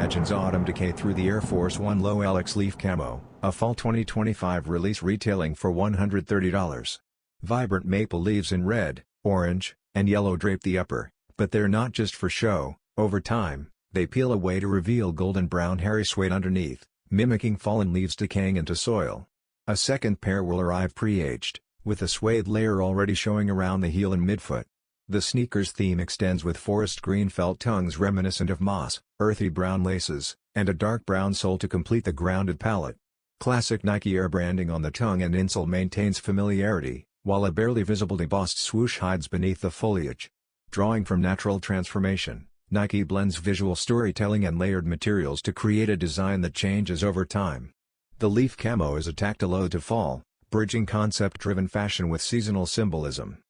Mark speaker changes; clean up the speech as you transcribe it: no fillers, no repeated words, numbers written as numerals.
Speaker 1: reimagines autumn decay through the Air Force 1 Low LX Leaf Camo, a fall 2025 release retailing for $130. Vibrant maple leaves in red, orange, and yellow drape the upper, but they're not just for show. Over time, they peel away to reveal golden brown hairy suede underneath, mimicking fallen leaves decaying into soil. A second pair will arrive pre-aged, with a suede layer already showing around the heel and midfoot. The sneaker's theme extends with forest green felt tongues reminiscent of moss, earthy brown laces, and a dark brown sole to complete the grounded palette. Classic Nike Air branding on the tongue and insole maintains familiarity, while a barely visible debossed swoosh hides beneath the foliage. Drawing from natural transformation, Nike blends visual storytelling and layered materials to create a design that changes over time. The leaf camo is a tactile ode to fall, bridging concept-driven fashion with seasonal symbolism.